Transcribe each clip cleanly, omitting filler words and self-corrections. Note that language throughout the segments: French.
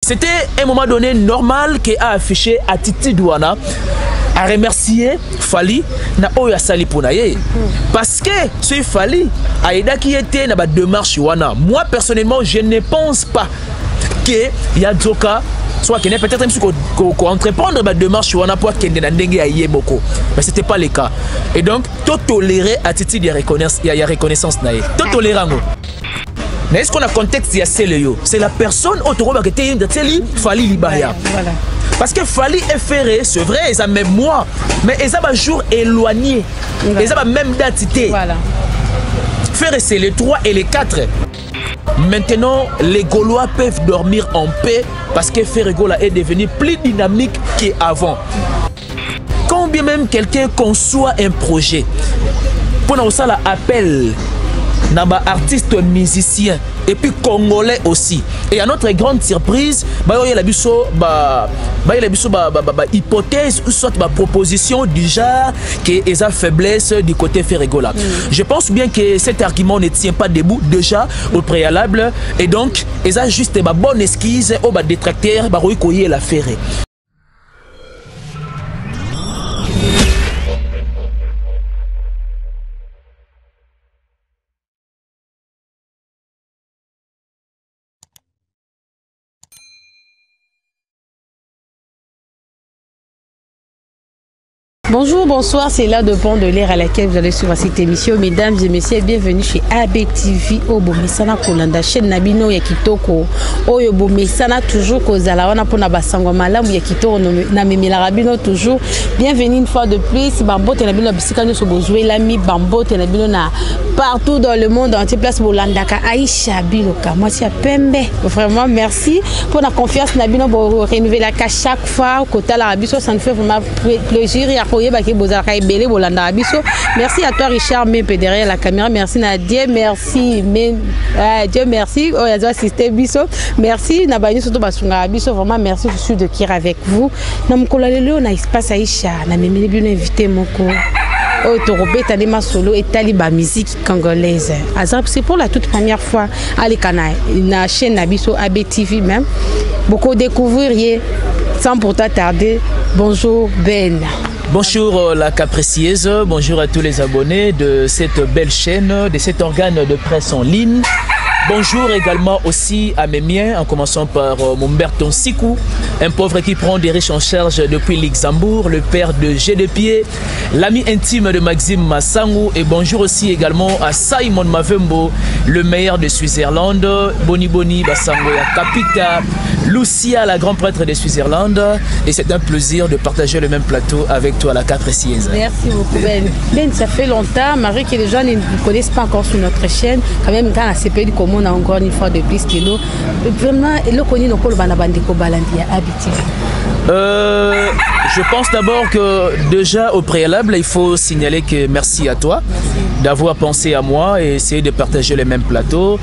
c'était un moment donné normal qu'elle a affiché attitude wana à remercier Fally na oya sali pona ye parce que ce Fally aida qui était na ba démarche wana. Moi personnellement je ne pense pas que ya Dzoka soit qu'il peut-être même si qu'on entreprendre ma démarche wana pour kende na ndenge aye boko, mais c'était pas le cas. Et donc tout tolérer attitude de reconnaissance, il y a reconnaissance na ye tout tolérer ngo. Mais est-ce qu'on a contexte ya Céléo, c'est la personne autour qui était Teli Fally Libaya. Voilà. Parce que Fally est ferré, c'est vrai, ils ont même moi, mais ils ont un jour éloigné, voilà. Ils ont même date. Voilà. Ferré, c'est les 3 et les 4. Maintenant, les Gaulois peuvent dormir en paix parce que Ferregola est devenu plus dynamique qu'avant. Quand bien même quelqu'un conçoit un projet, pendant ça, l'appel naba artiste musicien et puis congolais aussi. Et à notre grande surprise, il y a la hypothèse ou soit proposition du genre qu'il y a faiblesse du côté Ferregola. Je pense bien que cet argument ne tient pas debout déjà au préalable et donc il y a juste une bonne esquisse au détracteur qui la ferré. Bonjour, bonsoir, c'est là de Pont de l'air à laquelle vous allez suivre cette émission. Mesdames et messieurs, bienvenue chez ABTV au Bomesana Kolanda, chaîne Nabino Yakitoko. Oyo Bomesana toujours kozala wana pona basango malamu Yakitoko na memela rabino toujours. Bienvenue une fois de plus. Bambote Nabino bisika nyo so bozwe lami Bambote Nabino na partout dans le monde entier place Bolandaka Aïcha Biloka. Moi c'est Pembe. Vraiment merci pour la confiance Nabino pour renouveler la chaque fois côté la rabiso, ça nous fait vraiment plaisir. Merci à toi Richard Mépé derrière la caméra. Merci Nadia, merci Dieu merci. Oh yazo assisté biso. Merci Nabani surtout basunga biso vraiment merci je suis de Kira avec vous. Na mkola lelo na espace Aïcha na memeli bien invité moko. Oh Torobeta de Masolo et Taliba musique congolaise. C'est pour la toute première fois à l'écanaï na chaîne Nabiso ABTV même. Beaucoup découvrir sans pourtant tarder. Bonjour Ben. Bonjour la Capricieuse, bonjour à tous les abonnés de cette belle chaîne, de cet organe de presse en ligne. Bonjour également aussi à mes miens, en commençant par Momberton Sikou, un pauvre qui prend des riches en charge depuis Luxembourg, le père de G de Pied, l'ami intime de Maxime Massangou. Et bonjour aussi également à Simon Mavembo, le meilleur de Suisse-Irlande, Boni Boni, Bassangoya Kapita, Lucia, la grande prêtre de Suisse-Irlande. Et c'est un plaisir de partager le même plateau avec toi, la Capricieuse. Merci beaucoup Ben. Ben, ça fait longtemps, Marie, que les gens ne connaissent pas encore sur notre chaîne. Quand même, quand la CPD comme on a encore une fois de plus que nous. Vraiment, le connu nos cols banabandiko balandia habitué. Je pense d'abord que déjà au préalable, il faut signaler que merci à toi d'avoir pensé à moi et essayé de partager le même plateau.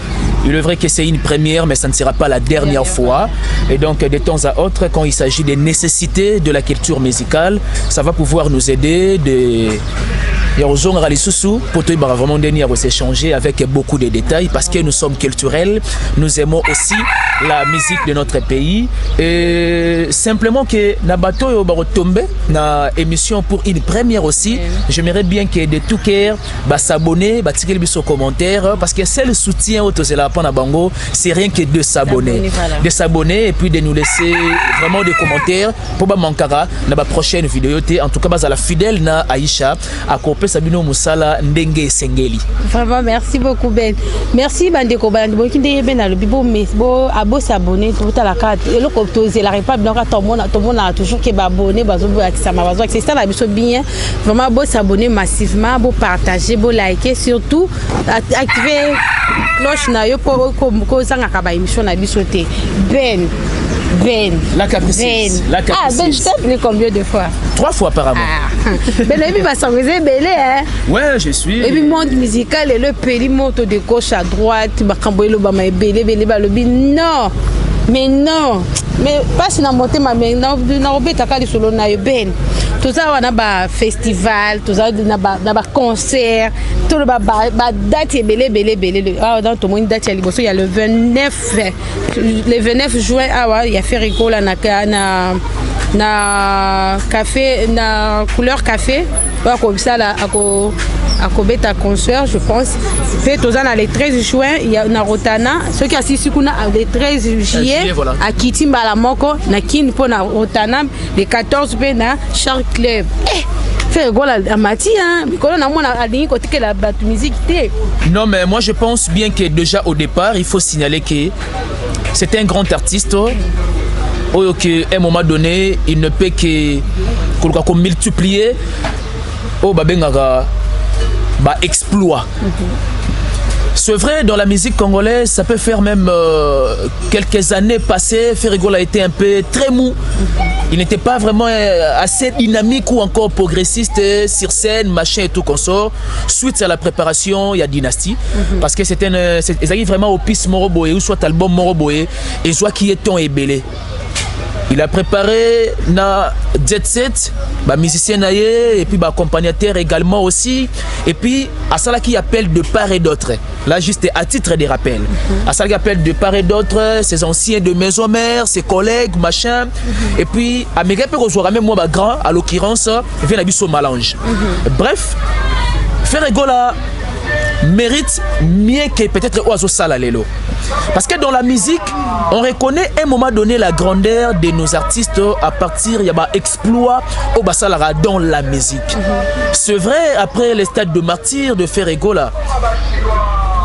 Il est vrai que c'est une première, mais ça ne sera pas la dernière fois. Et donc, de temps à autre, quand il s'agit des nécessités de la culture musicale, ça va pouvoir nous aider pour vraiment s'échanger avec beaucoup de détails parce que nous sommes culturels, nous aimons aussi la musique de notre pays et simplement que Nabato tombe na émission pour une première aussi. J'aimerais bien que de tout cœur s'abonner, tirer le commentaire parce que c'est le soutien au Tozela Panabango, c'est rien que de s'abonner, de s'abonner et puis de nous laisser vraiment des commentaires pour Mankara na prochaine vidéo. En tout cas, à la fidèle na Aïcha à Sabino Moussala Ndenge Sengeli. Vraiment merci beaucoup Ben. Merci Bandeko Bandeko qui est Ben le bibo mais bon abo s'abonner tout à la carte et le coptoser la répabre donc tout le monde a toujours qui abonné bazo ça m'a besoin c'est ça la biso bien vraiment beau s'abonner massivement beau partager beau liker surtout activer cloche na yo pour ko zanga ka ba émission na biso té Ben. La Capricieuse. Ben. Ah, Ben, je t'ai appelé combien de fois? 3 fois apparemment. Ah. Ben, il va s'envoyer belé, hein? Ouais, je suis. Et puis, monde musical, et le péri monte de gauche à droite, non. mais non mais passe na motema mais na obetaka lisolo na yo ben toza wana ba festival toza na ba concert to ba date belé ah dans tout monde date ya liboso il y a le 29 juin awa il y a fait rigola na café na couleur café ba ko bisala à Kobeta concert, je pense. Fait aux ans le 13 juin, il y a na Rotana. Ceux qui assistent le 13 juillet, voilà. À Kitimba la Moko, na Kin pour na Rotana, le 14 juillet na Charles Club. Fait gol à Mati, hein. Quand on a mon aligné côté que la musique était. Non, mais moi je pense bien que déjà au départ, il faut signaler que c'est un grand artiste. À un moment donné, il ne peut que multiplier au Babengara. Exploit. C'est vrai, dans la musique congolaise, ça peut faire même quelques années passées. Ferrigol a été un peu très mou. Il n'était pas vraiment assez dynamique ou encore progressiste sur scène, machin et tout consort. Suite à la préparation, il y a Dynastie. Parce que ils arrivent vraiment au piste Moroboé, ou soit album Moroboé, et soit qui est ton ébélé. Il a préparé na Jet Set, musicien et puis accompagnateur également aussi. Et puis à ça qui appelle de part et d'autre. Là juste à titre de rappel. À ça qui appelle de part et d'autre, ses anciens de maison mère, ses collègues, machin. Et puis à mes gars même moi grand, à l'occurrence, il vient d'habiter au Malange. Bref, Ferregola mérite mieux que peut-être Oiseau Salalelo. Parce que dans la musique, on reconnaît à un moment donné la grandeur de nos artistes à partir de exploit au Bassalara dans la musique. C'est vrai, après les stades de martyr de Ferregola,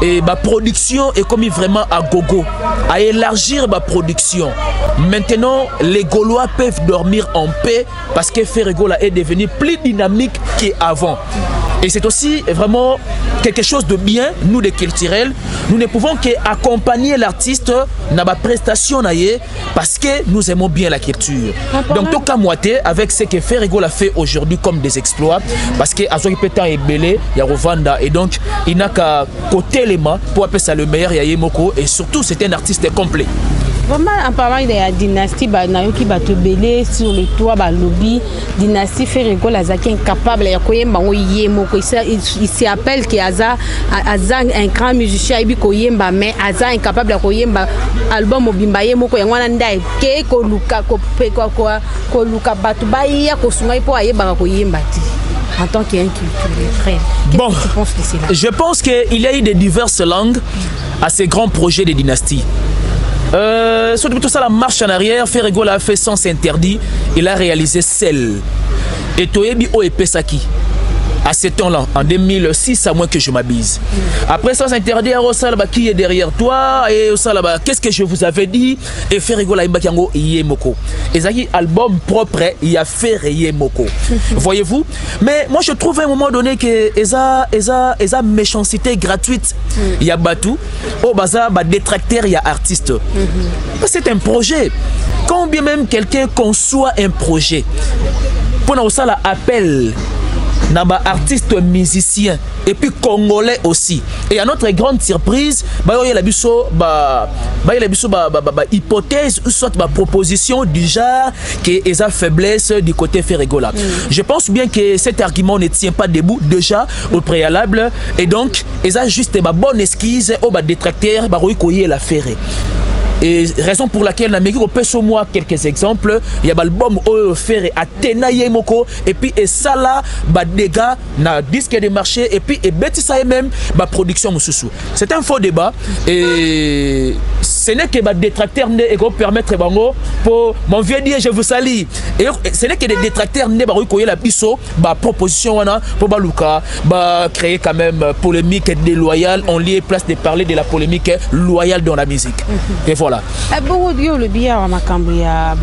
et ma production est commis vraiment à gogo, à élargir ma production. Maintenant, les Gaulois peuvent dormir en paix parce que Ferregola est devenu plus dynamique qu'avant. Et c'est aussi vraiment quelque chose de bien, nous les culturels. Nous ne pouvons qu'accompagner l'artiste dans ma prestation parce que nous aimons bien la culture. Donc, tout comme moi, avec ce que Ferregola fait aujourd'hui comme des exploits, parce que Azoki Pétan est belé, il y a Rovanda, et donc il n'a qu'à côté les mains pour appeler ça le meilleur Yayemoko, et surtout c'est un artiste complet. Vraiment, en parlant de la dynastie, qui va te bêler sur le toit, lobby, dynastie Ferregola, Zaki incapable, il s'appelle que Aza un grand musicien, mais Aza incapable de album Obimbaye Moko, Yangananda, Keko Luka, Koluka Batubaya, Kosungai pour Ayeba Koyembati. En tant qu'inculturel, frère. Bon, je pense qu'il y a eu de diverses langues à ces grands projets de dynastie. Surtout tout ça, la marche en arrière, Ferregola a fait Sens Interdit, il a réalisé Celle. Et Toyebi Oepesaki, à ce temps-là, en 2006, à moins que je m'abuse. Après Sens Interdit, qui est derrière toi, et qu'est-ce que je vous avais dit? Et Ferregola Imbakiango Yemoko. Et Zaki, album propre, il a fait Yemoko. Voyez-vous? Mais moi, je trouve à un moment donné que esa méchanceté gratuite. Il y a Batou, au bazar, détracteur, il y a artiste. C'est un projet. Quand bien même quelqu'un conçoit un projet, pour nous, ça l'appelle. Naba artiste musicien et puis congolais aussi. Et à notre grande surprise, il y a la hypothèse ou soit proposition du genre que les faiblesse du côté Ferregola. Je pense bien que cet argument ne tient pas debout déjà au préalable et donc ils ont juste une bonne esquisse au détracteur la ferré. Et raison pour laquelle on peut sur moi quelques exemples. Il y a l'album Ferré Athéna Yemoko et puis et ça là dégâts na disque de marché et puis et bêtise ça même production sous. C'est un faux débat et ce n'est que détracteurs et qu'on permettre pour mon vieux dire je vous salue et ce n'est que des détracteurs ne la biso proposition pour baluka créer quand même polémique déloyale on lié place de parler de la polémique loyale dans la musique et voilà. Beaucoup de le bien makambo ya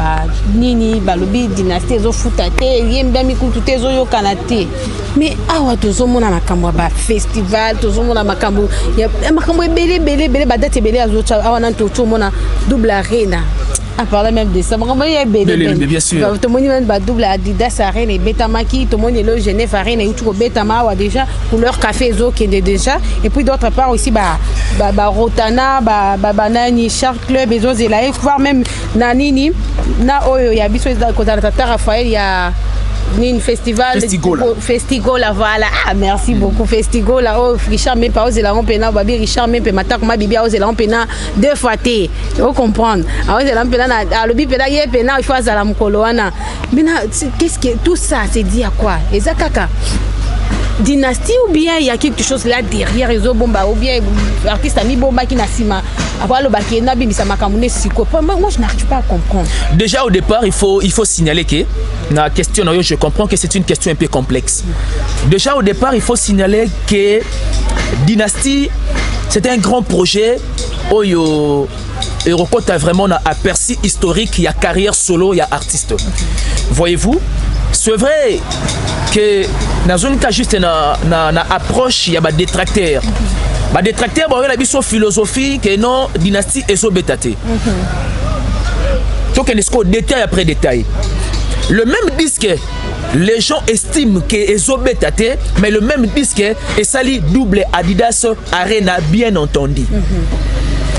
nini balobi dynastie zo futate yemba mikutu tezo yo kanate mais awa tozo mona makambo festival tozo mona makambo ya makambo belé date belé azo awa nanto tout le monde double arena. À parler même de ça, bien sûr. Tout le monde même double Adidas Arena et Betamaki, tout le monde est là, Genève Arena et tout Betama déjà pour leur café zo qui est déjà. Et puis d'autre part aussi Rotana, Nani, Shark Club et autres là, voire même Nanini, na oyo ya biso da côté Tata Raphaël, il y a une festival Festigola voilà. Ah merci beaucoup Festigola. Oh Richard même pas osé la rompena babi Richard même pas matak ma bibi osé la rompena deux fois té. Vous comprendre. Ah osé la rompena à lobi pena yé pena il faut à la mkoloana. Mais qu'est-ce que tout ça c'est dit à quoi? Ezakaka dynastie ou bien il y a quelque chose là derrière les bomba ou bien artiste ami bomba qui nasima après le baké na bimi sama kamune siko moi je n'arrive pas à comprendre. Déjà au départ il faut signaler que la question je comprends que c'est une question un peu complexe. Déjà au départ il faut signaler que Dynastie c'est un grand projet oyo et Rokota a vraiment un aperçu historique, il y a carrière solo, il y a artiste. Voyez-vous, c'est vrai que dans un cas juste na approche il y a des détracteurs. Des détracteurs bon il y a une philosophie que non Dynastie est so bétaté. Donc on est détail après détail. Le même disque les gens estiment que est bétaté mais le même disque est sali double Adidas Arena bien entendu.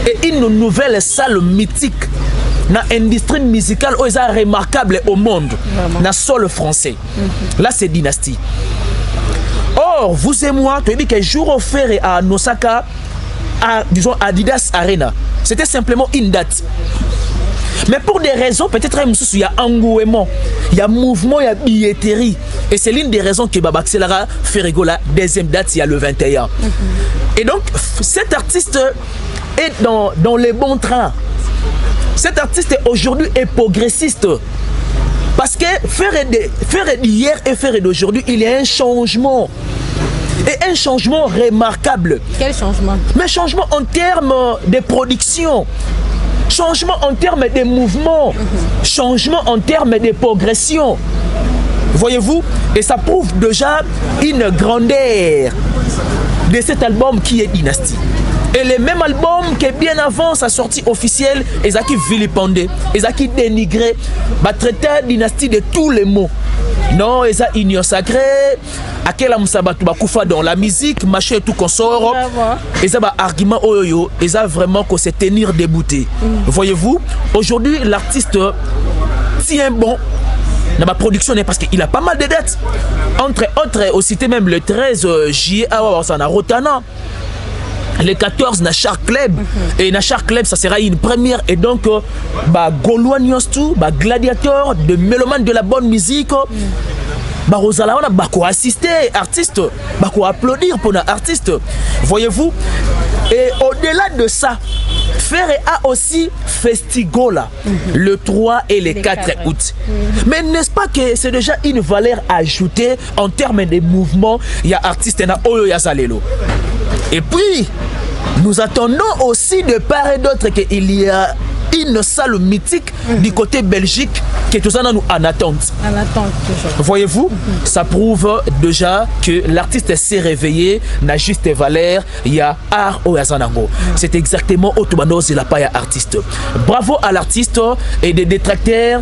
Et une nouvelle salle mythique dans l'industrie musicale remarquable au monde, dans le sol français. Là, c'est Dynastie. Or, vous et moi, tu as dit que jour offert à Osaka, disons Adidas Arena, c'était simplement une date. Mais pour des raisons, peut-être il y a engouement, il y a mouvement, il y a billetterie. Et c'est l'une des raisons que Baba Accélera fait rigoler la deuxième date, il y a le 21. Et donc, cet artiste est dans les bons trains. Cet artiste aujourd'hui est progressiste. Parce que faire d'hier et faire d'aujourd'hui, il y a un changement. Et un changement remarquable. Quel changement? Mais changement en termes de production. Changement en termes de mouvement. Changement en termes de progression. Voyez-vous? Et ça prouve déjà une grandeur de cet album qui est Dynastie. Et le même album que bien avant sa sortie officielle, ils ont vilipendé, ils ont dénigré, traité Dynastie de tous les mots. Non, ils ont union sacrée, à quel amsabatu bakoufa dans la musique, machin et tout consort. Ils ont argument oyo, ils ont vraiment qu'on se tenir débouté. Voyez-vous, aujourd'hui l'artiste tient bon. Dans ma production, parce qu'il a pas mal de dates. Entre autres, au cité même le 13 juillet, à Rotana. Le 14 na Shark Club et na Shark Club ça sera une première et donc Gaulois Niostou, gladiateur de mélomane de la bonne musique Rosala on a assister artiste applaudir pour un artiste voyez-vous et au-delà de ça Ferre a aussi Festigola le 3 et le 4 août. Mais n'est-ce pas que c'est déjà une valeur ajoutée en termes de mouvement, il y a artiste na Oyo Yazalelo. Et puis, nous attendons aussi de part et d'autre qu'il y a une salle mythique du côté Belgique qui est tout ça nous en attente. En attente toujours. Voyez-vous, ça prouve déjà que l'artiste s'est réveillé, n'a juste valeur, il y a art au Yazanango. C'est exactement Otobano Zilapa ya artiste. Bravo à l'artiste et des détracteurs.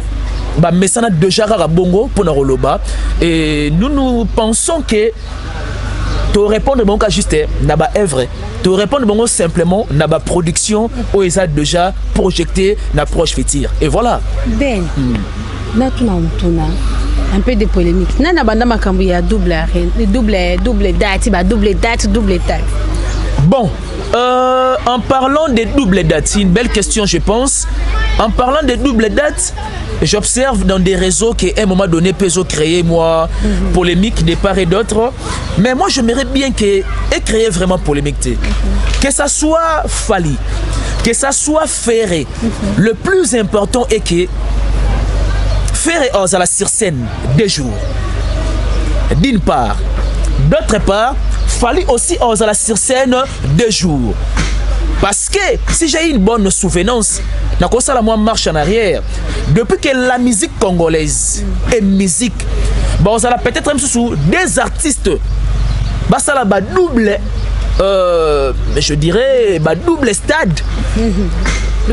Mais ça n'a déjà bongo pour Naroloba. Et nous pensons que te répondre bon cas juste naba œuvre te répondre bon simplement naba production où ils a déjà projeté l'approche future et voilà ben na tuna un peu de polémique na banda makambo ya double date double date bon en parlant de double date c'est une belle question je pense en parlant de double date j'observe dans des réseaux qu'à un moment donné peut créer moi polémique de part et d'autre mais moi j'aimerais bien que créer vraiment polémique que ça soit Fally que ça soit Ferré le plus important est que Ferré à la sur scène 2 jours d'une part d'autre part Fally aussi à la sur scène 2 jours. Parce que si j'ai une bonne souvenance, la marche en arrière. Depuis que la musique congolaise est musique, bon, ça peut-être même sous des artistes, bah ça la double, je dirais, double stade.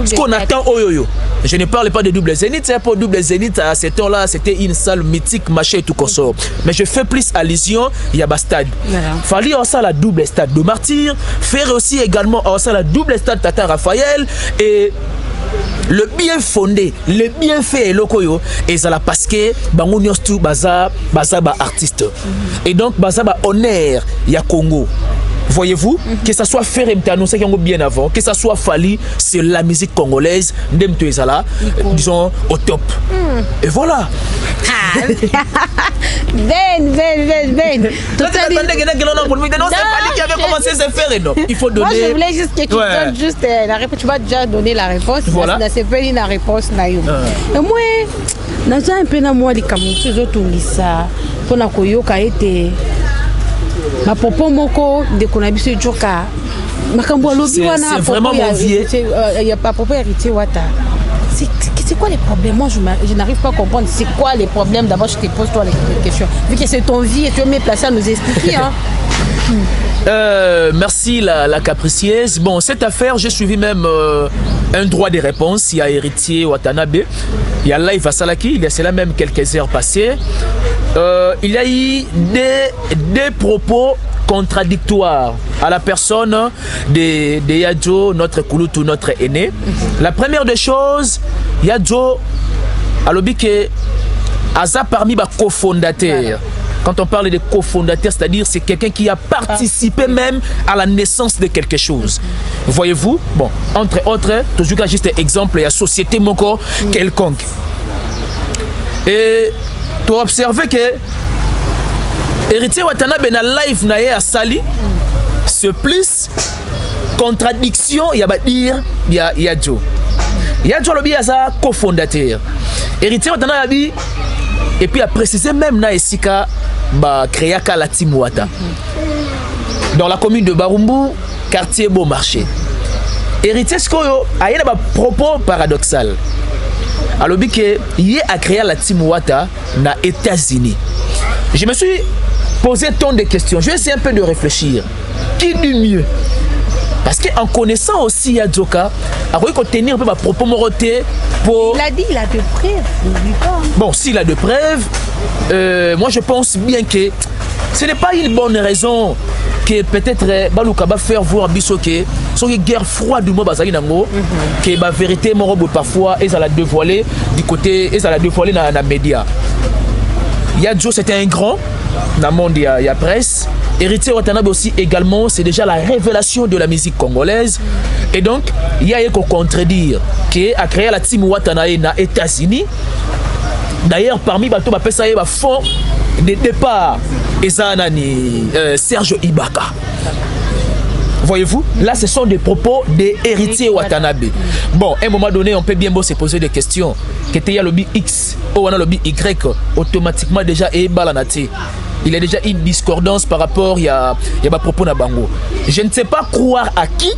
Ce qu'on attend au yo-yo. Je ne parle pas de double zénith, c'est pour double zénith à cette heure-là, c'était une salle mythique, machin et tout qu'on sort. Mais je fais plus allusion, il y a un stade. Fallait aussi la double stade de Martyr, faire aussi également aussi la double stade Tata Raphaël et le bien fondé, le bien fait lokoyo et ça la parce que bango nyostou baza ba artiste. Et donc baza ba honneur ya Congo. Voyez-vous, que ça soit Ferem Tano, c'est bien avant, que ça soit Fali, c'est la musique congolaise, Ndem Ezala, disons au top. Et voilà. Ben. C'est Fali qui avait commencé à se faire, non. Il faut donner. Moi, je voulais juste que tu donnes juste la réponse. Tu vas déjà donner la réponse. Voilà. C'est pas une réponse. Et moi, dans un peu, moi, les Camerounais, ça, pour la Koyoka était. Ma popo moko de konabiso joka makambo lobi wana c'est vraiment mon vieux. Il y a pas popo héritier wata. C'est quoi les problèmes? Moi je n'arrive pas à comprendre c'est quoi les problèmes. D'abord je te pose toi les questions vu que c'est ton vie et tu es mieux placé à nous expliquer hein. Merci la capricieuse. Bon, cette affaire, j'ai suivi même un droit de réponse. Il y a héritier Watanabe, il y a Live Asalaki, il y a cela même quelques heures passées. Il y a eu des propos contradictoires à la personne de Yadjo, notre Kouloutou, notre aîné. La première des choses, Yadjo a lobby que Aza parmi les cofondateurs. Quand on parle de cofondateur, c'est-à-dire c'est quelqu'un qui a participé même à la naissance de quelque chose. Voyez-vous? Bon, entre autres, toujours juste exemple, il y a société moko quelconque. Et tu as observé que héritier Watanabe na live na à Sali, ce plus contradiction, il y a dire il y a Joe. Il y a Joe Lobi Aza cofondateur. Héritier Watanabe et puis a précisé même na Esika ba créaka la Timouata. Dans la commune de Barumbu, quartier Beaumarchais. Héritier Skoyo a eu un propos paradoxal. Alors que il a créé la Timouata na États-Unis. Je me suis posé tant de questions. Je vais essayer un peu de réfléchir. Qui dit mieux? Parce qu'en connaissant aussi Yadzoka, il faut tenir un peu ma propos moroté pour... Il a dit, il a de preuves. Bon, s'il a de preuves, moi je pense bien que ce n'est pas une bonne raison que peut-être Balouka va faire voir Bissoké, sur une guerre froide du mot Bazali Nango, que la vérité morobo parfois, et ça l'a dévoilé du côté, et ça l'a dévoilé dans les médias. Yadjo, c'était un grand dans le monde, il y a presse. Héritier Watanabe aussi également, c'est déjà la révélation de la musique congolaise. Et donc, il y a qu'on contredire qui a créé la team Watanabe aux États-Unis. D'ailleurs, parmi les ça y est, fond de départ, Serge Ibaka. Voyez-vous, là ce sont des propos des héritiers Watanabe. Bon, à un moment donné, on peut bien se poser des questions. Que tu as le lobby X ou le lobby Y, automatiquement déjà est balanati. Il y a déjà une discordance par rapport à ma propos na bango. Je ne sais pas croire à qui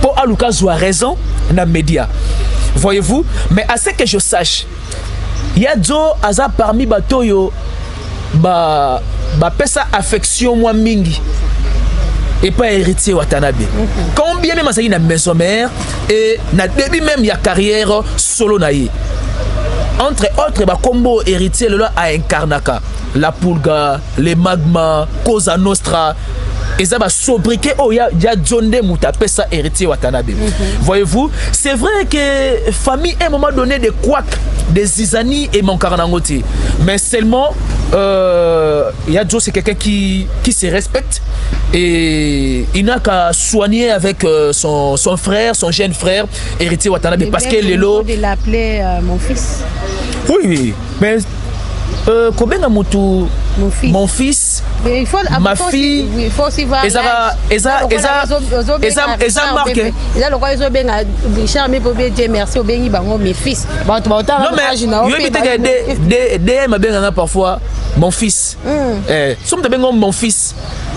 pour Aluka soit raison dans les médias. Voyez-vous, mais à ce que je sache, il y a Joe Aza parmi Batoyo pesa affection moi mingi. Et pas héritier Watanabe. Combien même ça y a une maison mère et na début même il y a carrière solo naïe. Entre autres, combo héritier là à Incarnaka, la Pulga, les Magma, Cosa Nostra. Et ça va sobriquer oh ya Djonde Moutapé ça héritier Watanabe. Voyez-vous, c'est vrai que famille à un moment donné des couacs, des zizani et mon carnangoti. Mais seulement Yadjo c'est quelqu'un qui se respecte et il n'a qu'à soigner avec son frère, son jeune frère héritier Watanabe parce que Lelo de l'appeler mon fils. Oui, mais combien de mon fils, il faut, ma fille, il faut aussi voir. Eza marqué. Eza le quoi ils ont bien Richard mais pour dire merci au béni bango mes fils. Non mais je me bien parfois mon fils. Somme de bien mon fils.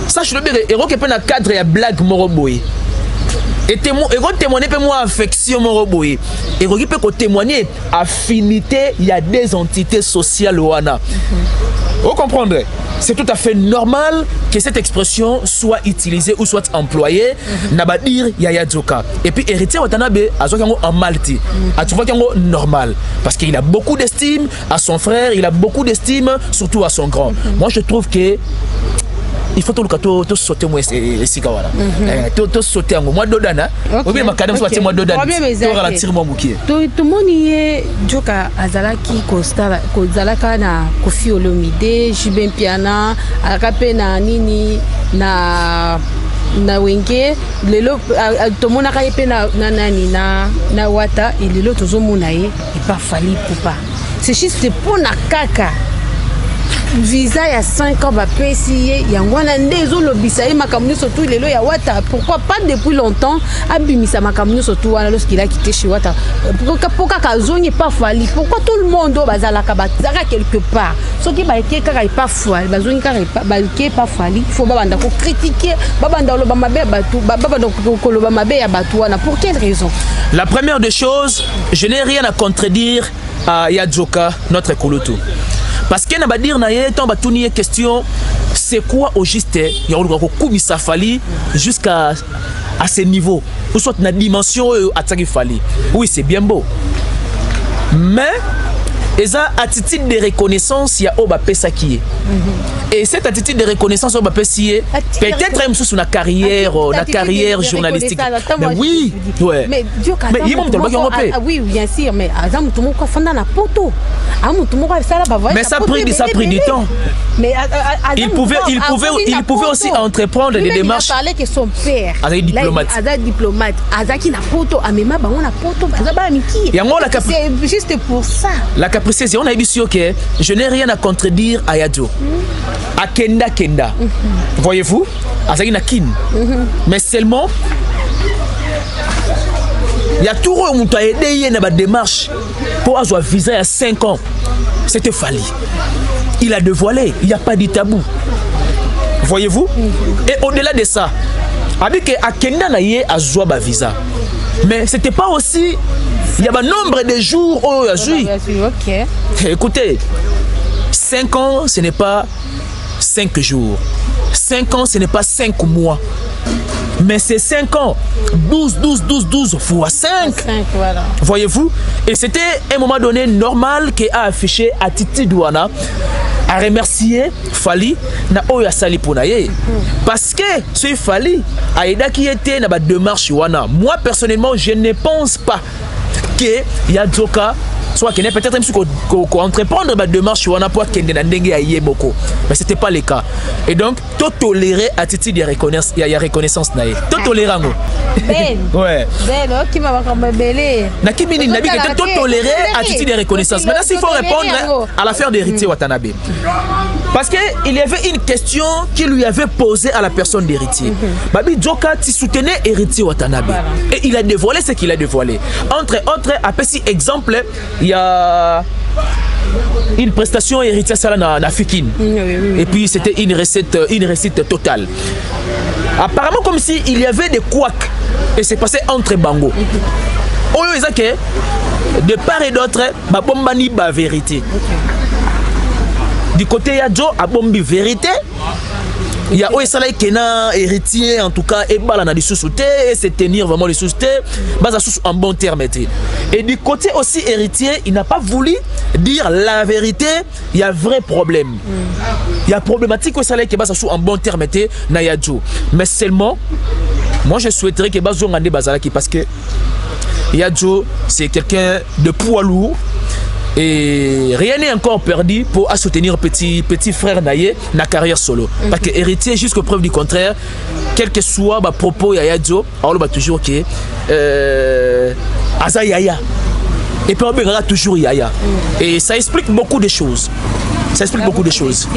Ça je le bien héros qui peut na cadre ya blague moroboy. et témoigner peut moi affection mon roboé et peut témoigner affinité il y a des entités sociales wana. Vous comprendrez, c'est tout à fait normal que cette expression soit utilisée ou soit employée nabadir Yaya Djoka. Et puis héritier Watanabe a en Malti, a trouvé normal parce qu'il a beaucoup d'estime à son frère, il a beaucoup d'estime surtout à son grand. Moi je trouve que il faut tout le temps sauter moi ici kawala tout sauter en moi dodana ou bien makadam soit moi dodana to ralentir moi mukie tout monde y Djoka azalaki Costa kozalaka na Koffi Olomide Jibin Piana akape na nini na wenge lelo tomona ka yepe na nani na wata et lelo tozomona ye et pas Fally Ipupa c'est juste pour na kaka visa ya 5 ans va payer yangwana ndezo lobisa et makamuni surtout lelo ya wata pourquoi pas depuis longtemps abimisa makamuni surtout wana lorsqu'il a quitté chez wata pourquoi kazoni pas Fally pourquoi tout le monde bazala ka bazaka quelque part ce qui ba ke kaka pas Fally bazoni ka ba ke pas Fally faut babanda ko critiquer babanda lo ba mabe batu babanda ko lo ba mabe ya batu wana pour quelle raison? La première des choses, je n'ai rien à contredire à Yadjoka notre Kulutu. Parce qu'il n'a dire une question, c'est quoi au juste il y a Fally jusqu'à ce niveau, ou soit la dimension attaquer Fally. Oui, c'est bien beau. Mais et ça attitude de reconnaissance il y a Obapé ça qui est. Et cette attitude de reconnaissance Obapé si est peut-être même sous la carrière journalistique. Mais oui, ouais. Mais il m'a dit oui, bien sûr, mais Azam tout le monde fondant la poto. Mais ça pris du temps. Mais il pouvait aussi entreprendre des démarches. Il a parlé que son père diplomate. Azaki na poto amema bango na poto azaba miki. C'est juste pour ça. La capricieuse, on a dit que je n'ai rien à contredire à Yadjo. À Kenda. Voyez-vous, Azaki na kin. Mais seulement il y a tout le monde qui a aidé dans la démarche pour avoir visa il y a 5 ans. C'était Fally. Il a dévoilé, il n'y a pas de tabou. Voyez-vous? Et au-delà de ça, avec Akenda naye a joué ba visa. Mais c'était pas aussi il y a un nombre de jours où il a joué. Écoutez, 5 ans ce n'est pas 5 jours. 5 ans ce n'est pas 5 mois. Mais c'est 5 ans, 12 fois 5. Voilà. Voyez-vous? Et c'était à un moment donné normal qu'il a affiché attitude wana à remercier Fally na oya sali pona ye. Parce que ce Fally a aidé qui était dans la démarche wana. Moi personnellement, je ne pense pas que Yadjoka soit qu'il n'est peut-être même qu'on entreprendre la démarche ou on a pas qu'il y a beaucoup, mais c'était pas le cas. Et donc tout tolérer attitude de reconnaissance, il y a reconnaissance naïe. Tout tolérer ngo. Ouais. Ben qui va comme belé. Na qui mini nabi que tout tolérer attitude de reconnaissance. Maintenant s'il faut répondre à l'affaire d'héritier Watanabe. Parce que il y avait une question qui lui avait posée à la personne d'héritier. Babi Djoka tu soutenais héritier Watanabe et il a dévoilé ce qu'il a dévoilé. Entre autres, à petit exemple, il y a une prestation héritière ça na Fikine. Et puis c'était une recette totale. Apparemment comme si il y avait des couacs et c'est passé entre bango. Oyo ezake de part et d'autre ba bombani ba vérité. Du côté ya Joe a bombi vérité. Il y a Oesala Kena héritier en tout cas et balana des sous-soutés et se tenir vraiment les sous-soutés en bon terme. Et du côté aussi héritier, il n'a pas voulu dire la vérité, il y a vrai problème. Il y a problématique Oesala Kena en bon terme na Yadjo. Mais seulement moi je souhaiterais que Bazo Ngande Bazalaki parce que Yadjo c'est quelqu'un de poids lourd. Et rien n'est encore perdu pour soutenir petit frère Naye na carrière solo. Parce que héritier jusqu'au preuve du contraire, quel que soit ma propos Yaya Dio, on va toujours que Aza Yaya. Et puis on verra toujours Yaya. Et ça explique beaucoup de choses. Ça explique beaucoup de choses.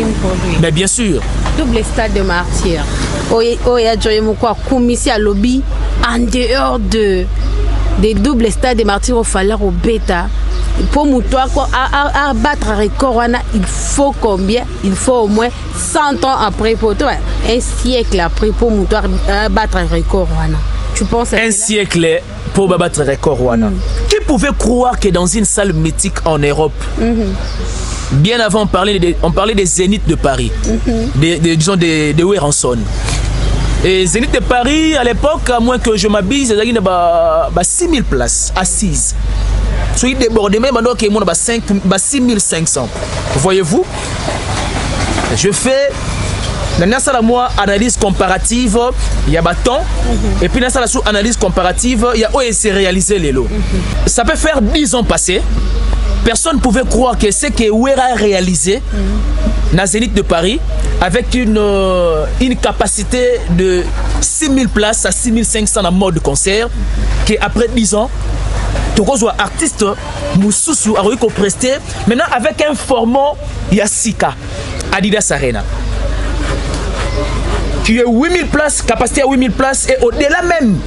Mais bien sûr. Double stade de martyr. Oya Joyemo quoi commissi à lobby en dehors des doubles stades de martyr au Falaire au bêta. Pour Moutoua à battre un record, il faut combien? Il faut au moins 100 ans après, pour toi, un siècle après pour Moutoua à battre un record. Tu penses un siècle pour battre record Wana. Qui pouvait croire que dans une salle mythique en Europe, bien avant on parlait des Zénith de Paris, disons des Werenson. Et Zénith de Paris, à l'époque, à moins que je m'abuse, il y a 6000 places assises. Celui débordé, même il y a 6500. Voyez-vous, je fais une analyse comparative, il y a temps, et puis dans la analyse comparative, il y a OSC réalisé les lots. Ça peut faire 10 ans passés. Personne ne pouvait croire que ce que Wera a réalisé dans Zénith de Paris, avec une capacité de 6000 places à 6500 en mode concert, qu'après 10 ans, tous artistes Moussoussou a réussi à prester, maintenant avec un format Yassika, Adidas Arena, qui est 8000 places, capacité à 8000 places, et au-delà même,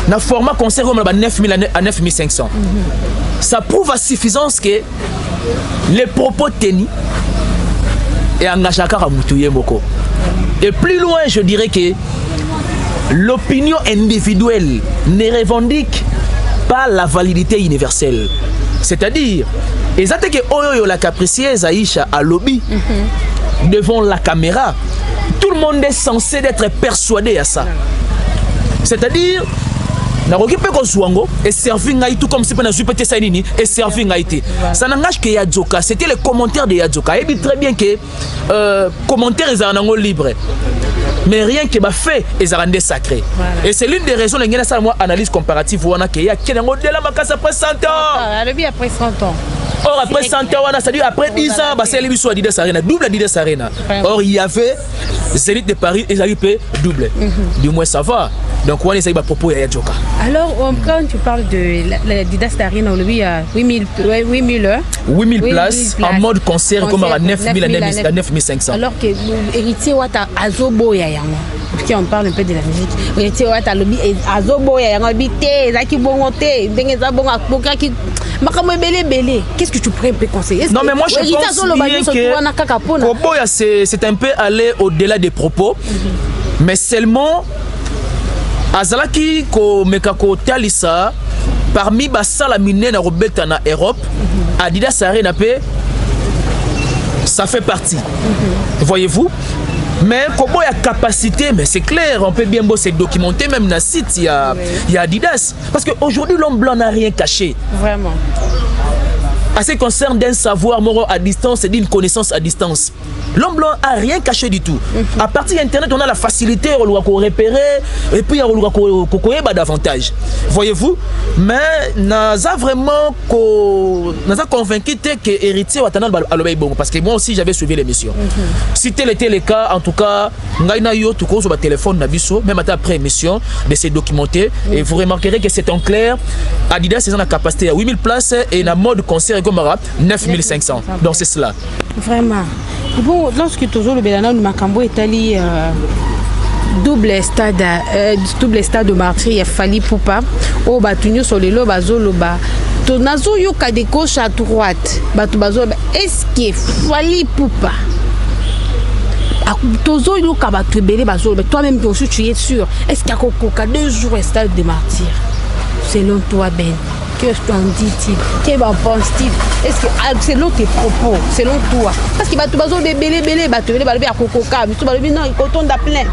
dans le format concert, on a 9000 à 9500. Ça prouve à suffisance que les propos tenus et engagaka Moutouye Moko. Et plus loin, je dirais que l'opinion individuelle ne revendique pas la validité universelle. C'est-à-dire, exactement que Oyo la capricieuse Aïcha à lobby devant la caméra, tout le monde est censé être persuadé à ça. C'est-à-dire, et serving tout comme si on a et serving ça n'engage que Yadzoka. C'était le commentaire de Yadzoka. Il dit très bien que commentaires sont libres, mais rien que m'a fait ils ont rendu sacré. Et c'est l'une des raisons de moi analyse comparative où on a qu'il y a qui de la macasse après 100 ans. Après 100 ans. Or après 100 ans, c'est-à-dire après 10 ans, c'est l'émission Adidas Arena, double Adidas Arena. Or il y avait Zénith de Paris et Zalipé double. Du moins ça va. Donc on essaye de propos à Yadjoka. Alors quand tu parles de l'Adidas Arena, il y a 8000 places en mode concert comme à 9000 à 9500. Alors que héritier Wata Azobo Yayama. Parce qu'on parle un peu de la musique. Héritier Wata Lobby Azobo Yayama bité, Zaki Bongoté, Dengeza Bonga Pokaki. Qu'est-ce que tu pourrais me conseiller? Non mais moi je pense bien que c'est un peu aller au-delà des propos, mais seulement Azalaki ko mekako talisa parmi basala mine na robeta na Europe, Adidas Arena pe ça fait partie. Voyez-vous? Mais comment il y a capacité, mais c'est clair, on peut bien se documenter, même dans le site, il y a Adidas. Parce qu'aujourd'hui, l'homme blanc n'a rien caché. Vraiment. À ce qui concerne d'un savoir moral à distance et d'une connaissance à distance, l'homme blanc n'a rien caché du tout. À partir d'Internet, on a la facilité de repérer et puis de davantage. Voyez-vous? Mais n'a vraiment convaincu que héritier Watana bon parce que moi aussi j'avais suivi l'émission. Si tel était le cas, en tout cas, ngaina yo tout sur le téléphone nabiso même après émission de se documenter et vous remarquerez que c'est en clair. Adidas c'est la capacité à 8000 places et la mode concert comme 9500. Donc c'est cela. Vraiment. Bon, lorsque toujours le Bédana de Macambo est allé double stade de martyr, il a fallu Poupa. Au Batunio sur le lobe, Azoloba. Tonazo yoka de gauche à droite. Batubazoloba. Est-ce qu'il fallait Poupa? Tozo yoka batubele bazoloba. Toi-même, tu es sûr. Est-ce qu'il y a 2 jours stade de martyr? Selon toi, Ben. Qu'est-ce qu'on dit-il? Qu'est-ce qu'on pense-t-il? Est-ce que selon tes propos, selon toi? Parce qu'il va tout baser belé, à cococa, mais tout baser non, il coton d'appeler.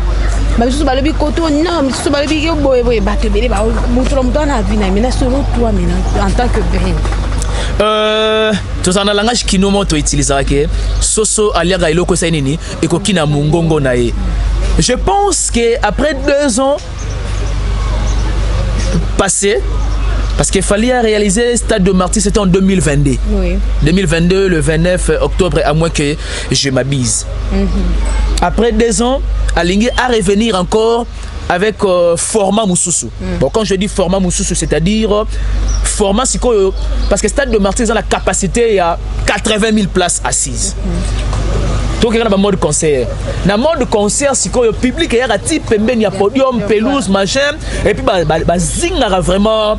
Mais tout baser coton non, mais tout baser que boy, batte belé, bah, montre-moi dans la vie, mais selon toi, en tant que Ben. Tout en langage qui nous montre utiliser que soso aliaga iloko sainini et kokina mungongo nae. Je pense que après 2 ans passés. Parce qu'il fallait réaliser Stade de Martyr, c'était en 2022. Oui. 2022, le 29 octobre, à moins que je m'abuse. Après 2 ans, Alingue à revenir encore avec format Moussoussou. Bon, quand je dis format Moussoussou, c'est-à-dire format parce que Stade de Martyr a la capacité à 80 000 places assises. Donc il y a un mode concert. Dans le mode concert, si le public il y a un type, il y a podium, pelouse, machin, et puis zing vraiment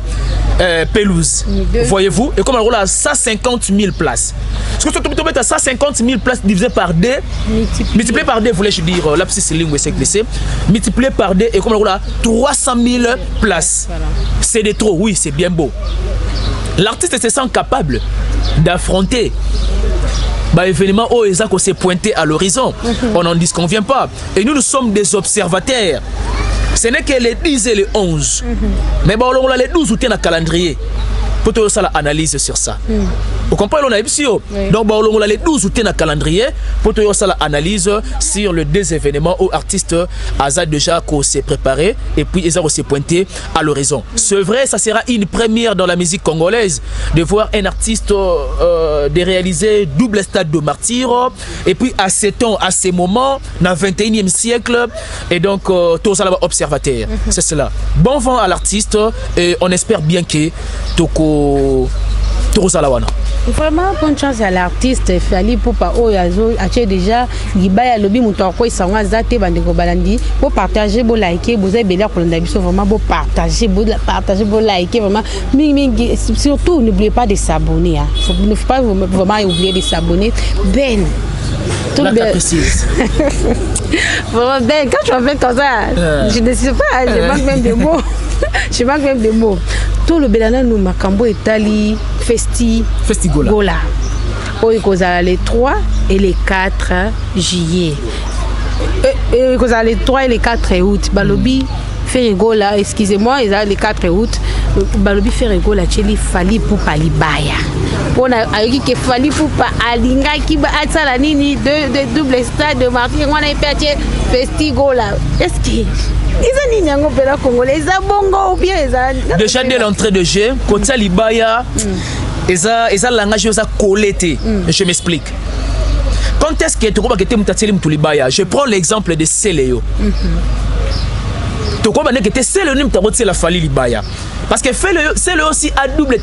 pelouse. Voyez-vous? Et comme on a 150 000 places. Est-ce que tu mets à 150 000 places divisé par 2, multiplié par 2, voulais-je dire, lapsus linguistique, multiplié par 2, et comme on a 300 000 places. C'est de trop, oui, c'est bien beau. L'artiste se sent capable d'affronter événement où Isaac s'est pointé à l'horizon. On n'en disconvient pas. Et nous sommes des observateurs. Ce n'est que les 10 et les 11. Mais bon, on a les 12 ou dans le calendrier. Pour te faire l'analyse sur ça. Vous comprenez, on a donc on a les 12 ou dans le calendrier. Pour te faire l'analyse sur les 2 événements où l'artiste Azad déjà s'est préparé et puis Isaac s'est pointé à l'horizon. C'est vrai, ça sera une première dans la musique congolaise de voir un artiste de réaliser double stade de martyr. Et puis à ces temps, à ces moments, dans le 21e siècle, et donc tout ça là observateur. C'est cela. Bon vent à l'artiste et on espère bien que Toko Salawana. Vraiment bonne chance à l'artiste Fally Ipupa Oyazo a déjà Libaya Lobi Moutoko et Sangwa Zate Bandeko Balandi pour partager, pour liker, vous avez bien pour l'ambition vraiment pour partager, pour liker vraiment. Surtout n'oubliez pas de s'abonner. Il ne faut pas vraiment oublier de s'abonner. Ben. Là, tu précises. Vraiment, Ben, quand tu m'appelles comme ça, je ne sais pas, je manque même de mots. Je manque même des mots. Tout le Bédana nous Makambo Etali Festigola. Il y a les 3 et les 4 juillet. Il y a les 3 et les 4 août. Balobi Ferregola, excusez-moi, il y a les 4 août. Balobi Ferregola, Tcheli Fally Ipupa Libaya. On a dit que Fally Ipupa Alinga qui va à Salanini de double stade de martyr. On a perdu Festigola. Est-ce que déjà dès l'entrée de jeu, quand Libaya, ils ont langage collecté. Je m'explique. Quand est-ce que tu as Libaya? Je prends l'exemple de Céléo. Tu comprends que Céléo n'est la Fally Libaya. Parce que Céléo aussi a double.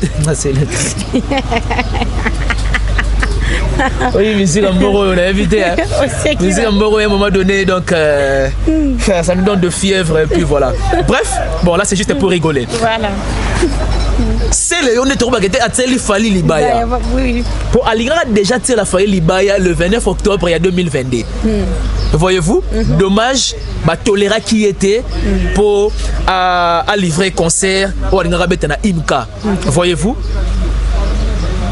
Oui, musique Amboro, on a invité. Musique Amboro, à un moment donné, donc ça nous donne de fièvre, et puis voilà. Bref, bon, là c'est juste pour rigoler. Voilà. C'est Léon de Tourouba qui était à Fally Libaya. Pour Aligra, déjà la Fally Libaya le 29 octobre il y a 2022. Voyez-vous, dommage, Toléra qui était pour à livrer concert au Aligra Betana Imka. Voyez-vous.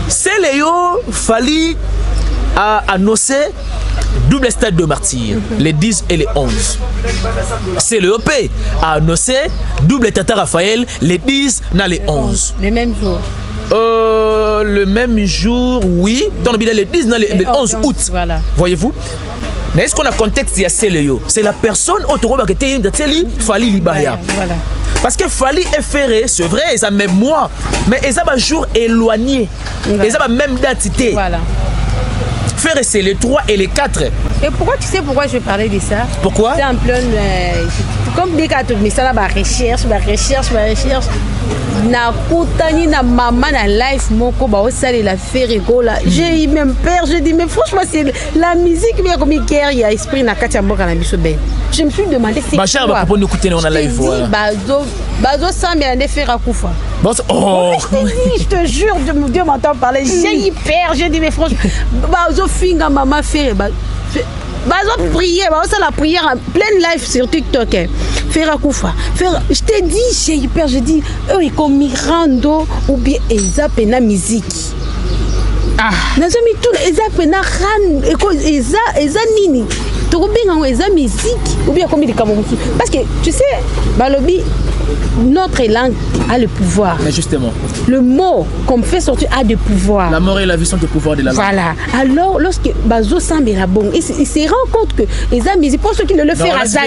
C'est Léo Fally a annoncé double stade de martyr, les 10 et les 11. C'est le OP a annoncé double Tata Raphaël, les 10 dans les 11. Le même jour. Le même jour, oui. Dans le bilan, les 10 dans les 11 août. Voilà. Voyez-vous? Mais est-ce qu'on a contexte il y a Céléo? C'est la personne autour qui était Fally Libaya. Voilà. Parce que Fally est ferré, c'est vrai, ils ont même moi, mais ils ont un jour éloigné. Voilà. Ils ont même date. Voilà. Ferré, c'est les 3 et les 4. Et pourquoi tu sais pourquoi je vais parler de ça? Pourquoi? C'est en plein. Comme des cartes, mais ça, la recherche. Na koutani na maman na life moko ba osali la Ferregola. J'ai eu même peur, je dis mais franchement c'est la musique bien comme guerre, il y a esprit na katia mboka na biso ben. Je me suis demandé c'est quoi. Ma chère va pour nous écouter on a live. Bazo sambe ande faire kufa. Oh, je te jure, Dieu m'entend parler. J'ai eu peur, je dis mais franchement bazo finga maman faire Bazo prier, bazo la prière en pleine live sur TikTok. Faire Koufa. Je te dis, j'ai eu peur, je dis, eux ils comme Mirando ou bien Eza pena musique. Ah. Nazomi tout Eza pena ran, Eza nini. Tu bien Eza musique ou bien comme il est parce que tu sais, Balobi, notre langue a le pouvoir. Mais justement. Le mot qu'on fait sortir a du pouvoir. La mort et la vie sont le pouvoir de la langue. Voilà. Alors, lorsque Bazo Sambe la bon, il se rend compte que les amis, pour ceux qui le font à ça,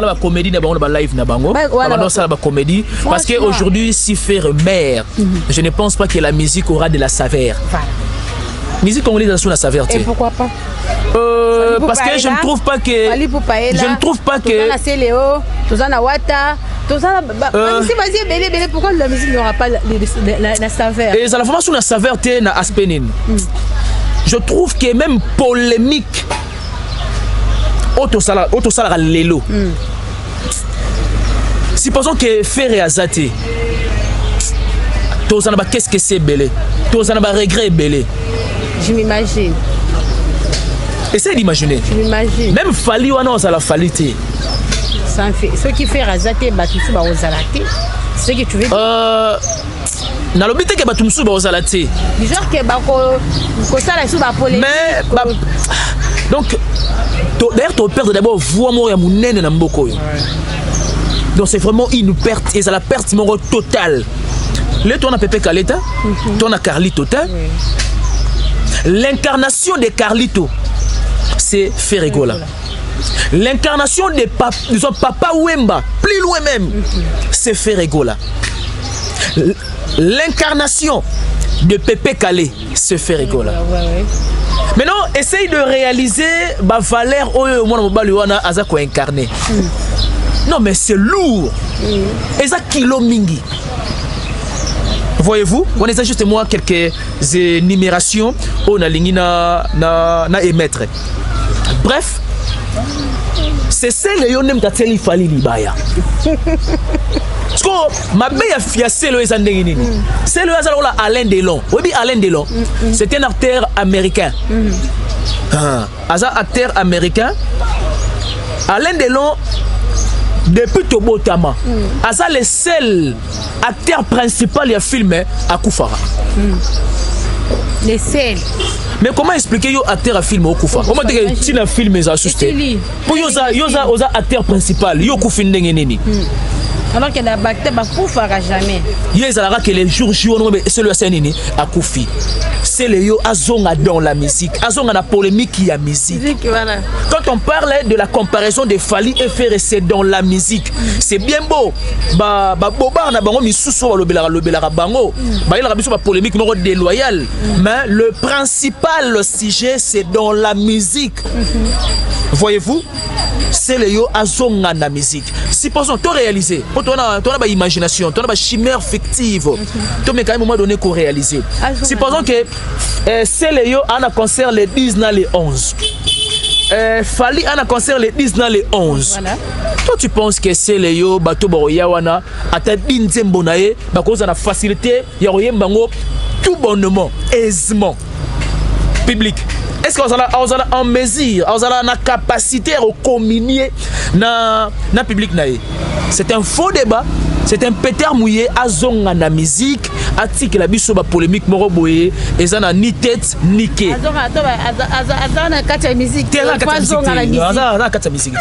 la comédie na bango, live na bango. La comédie. Parce qu'aujourd'hui, si faire mère, je ne pense pas que la musique aura de la saveur. Voilà. Musique congolaise a la saveur. Et pourquoi pas? Parce que je ne trouve pas que. Je ne trouve pas que. Pourquoi la musique n'aura pas la saveur? Et ça la formation la saveur na aspenin. Je trouve que même polémique auto sala lelo. Supposons que Ferré Azate Tous en qu'est-ce que c'est belé? Tous en regret belé. Je m'imagine. Essaye d'imaginer. Je m'imagine. Même Fali ou non, ça la falité. Ça fait. Ce qui fait razater, Batussu va aux alatés. C'est ce que tu veux dire. Dans le but que Batumsu va aux alatés. Genre que ça la sous polémique. Mais donc d'ailleurs ton père d'abord voit moi mon nene na mboko. Donc c'est vraiment une perte et c'est la perte totale. Là toi on a Pepe Kaleta, toi on a Carlito. L'incarnation de Carlito, c'est Ferregola. L'incarnation de son papa Wemba, plus loin même, c'est Ferregola. L'incarnation de Pepe Kalé, c'est Ferregola. Maintenant, essaye de réaliser ma valeur au moins incarné. Non, mais c'est lourd. Et ça kilo mingi. Voyez-vous, on a juste moi quelques énumérations on a ligné na émettre. Bref, c'est celle que on a tellement fallu libaya. Parce que ma belle fille c'est le Zandengini. C'est le Alain Delon. Oui, Alain Delon. C'est un acteur américain. Un acteur américain. Alain Delon. Depuis Tobotama, Asa le seul acteur principal du film à Koufara. Le seul. Mais comment expliquer yo acteur à film au Koufara? Comment dire que tu n'as filmé ça susté? Pour yoza acteur principal, yo Koufine neni. Alors que la bactérie va Koufara jamais. Yezala que les jours c'est le Sénini à Koufi. C'est le yo azonga dans la musique, azonga la polémique qui a musique. Voilà. Quand on parle de la comparaison de Fali et Ferré dans la musique, c'est bien beau. Boba na bango misuso lobela bango. Ba il a biso ba polémique moko déloyale, mais le principal sujet c'est dans la musique. Voyez-vous? C'est le yo azonga na musique. Supposons to réaliser, to na imagination, to na chimère fictive. To mais quand même moment donné qu'on réaliser. Supposons que c'est le yo en a concert les 10 dans les 11. Fali en a concert les 10 dans les 11. Voilà. Toi tu penses que c'est le yo bato boroya wana ata dinzembo na ye ba cause na facilité ya royem bango tout bonnement, aisément. Public. Est-ce qu'on a en mesure, on a la capacité à communier dans le public? C'est un faux débat, c'est un péter mouillé à zonga na musique, à tique la biso ba polémique moroboye, et ça n'a ni tête ni quai. Azona kata musique. Azona musique.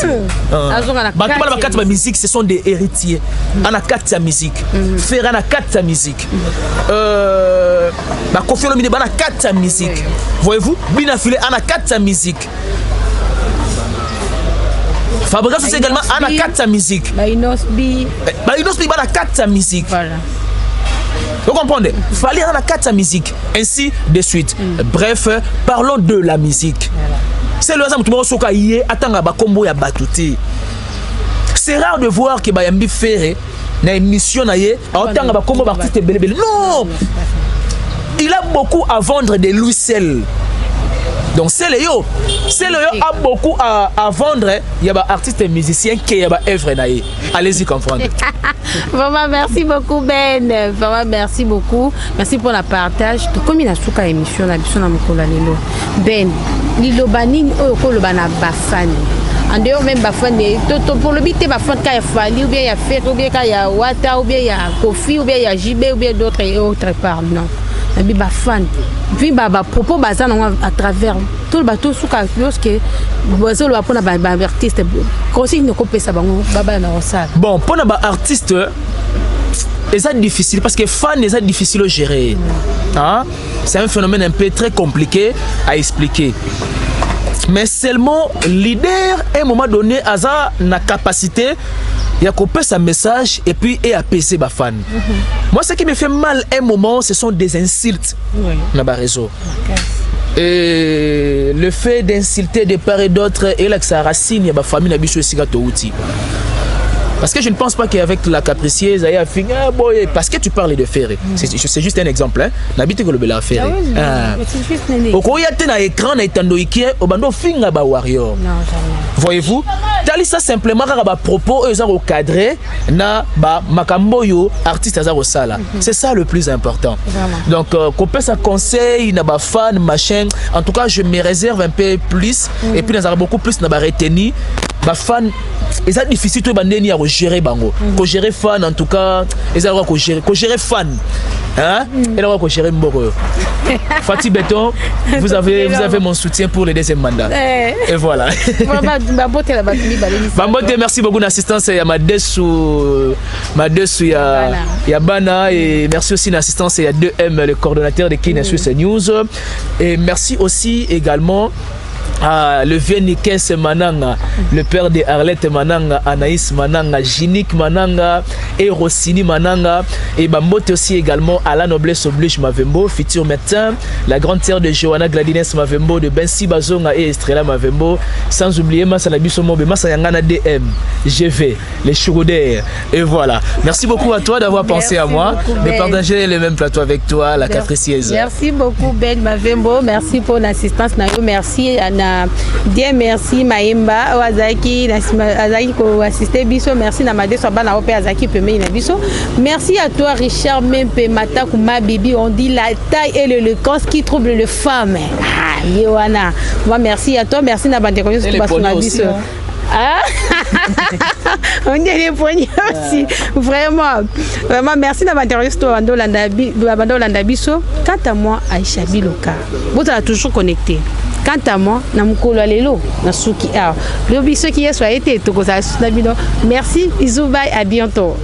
La musique, ce sont des héritiers. Ana kata musique. Faire ana kata musique. Ba Koffi Olomide bana kata musique. Voyez-vous? Bina filé ana kata musique. Fabrice c'est également ana kata musique. Inosbi bana kata musique. Voilà. Vous comprenez? Fallait ana kata musique. Ainsi de suite. Bref, parlons de la musique. Voilà. C'est le hasard tout soka yé atanga ba kombo ya batuti. C'est rare de voir que Bayambi Ferré na émission na yé atanga ba kombo artiste belé. Non. Il a beaucoup à vendre de lui seul. Donc c'est le yo a beaucoup à vendre. Il y a des artistes et musiciens qui ont des œuvres. Allez-y comprendre. Vraiment merci beaucoup Ben. Vraiment merci beaucoup. Merci pour la partage. Comme il a sous la émission la biso na mokolo lelo. Ben, lilo banine okolo bana bafani. En dehors même bafani pour le bité bafani ka ya Fali ou bien ya Fer ou bien ka ya Wata ou bien ya Koffi ou bien ya JB ou bien d'autres et autres parts non. Biba fan puis baba propos bazan à travers tout le bateau sous lorsque boiseau le pona ba artiste conseil ne couper ça bango baba na ça bon pona ba artiste et ça difficile parce que fan est ça difficile à gérer hein? C'est un phénomène un peu très compliqué à expliquer. Mais seulement leader à un moment donné a la capacité de couper sa message et puis apaiser les fans. Moi, ce qui me fait mal à un moment, ce sont des insultes dans le réseau. Et le fait d'insulter de part et d'autre, et là que ça racine, il y a ma famille qui a outil. Parce que je ne pense pas qu'avec la capricieuse, parce que tu parles de Ferré. C'est juste un exemple. Hein. N'habite que le bel affaire. Au courrier, tu as un écran, tu as un écran, warrior. Voyez-vous, tali ça simplement quand propos eux ont cadré na ba makamboyo artiste au sala. C'est ça le plus important. Donc qu'on peut ça conseil na ba fan machin. En tout cas, je me réserve un peu plus et puis nous avons beaucoup plus na ba retenu ba fan. Et c'est difficile de gérer bango. Ko gérer fan en tout cas, et ça ko gérer fan. Hein? Et là ko gérer mboko. Fatih Béton, vous avez mon soutien pour le deuxième mandat. Et voilà. Merci beaucoup d'assistance à Madesu ya Bana et merci aussi d'assistance à 2M le coordonnateur de Kin Swiss News et merci aussi également à le vieux Nikes Mananga, le père de Arlette Mananga, Anaïs Mananga, Ginik Mananga et Rossini Mananga et Bambote aussi également à la noblesse oblige Mavembo, futur médecin, la grande sœur de Johanna Gladines Mavembo, de Bensi Bazonga et Estrella Mavembo, sans oublier Masalabiso Mobe, Masayangana DM, GV, les Chouroudères et voilà. Merci beaucoup à toi d'avoir pensé à moi, de partager le même plateau avec toi, la capricieuse. Merci beaucoup Ben Mavembo, merci pour l'assistance Nayo, merci à Dieu merci Maïmba Azaki ko assister biso merci na Made so bana opé Azaki peut na biso merci à toi Richard Mempe Mataku ma bibi on dit la taille et le corps qui trouble le femme Yohana moi merci à toi merci na bande ko na biso on dit les poignets aussi vraiment merci d'avoir intéressé toi Bando Landabiso. Quant à moi Aïcha Biloka vous êtes toujours connecté. Quant à moi na mukolo lelo na suki a le biso qui est soit été to ko ça merci bisous bye à bientôt.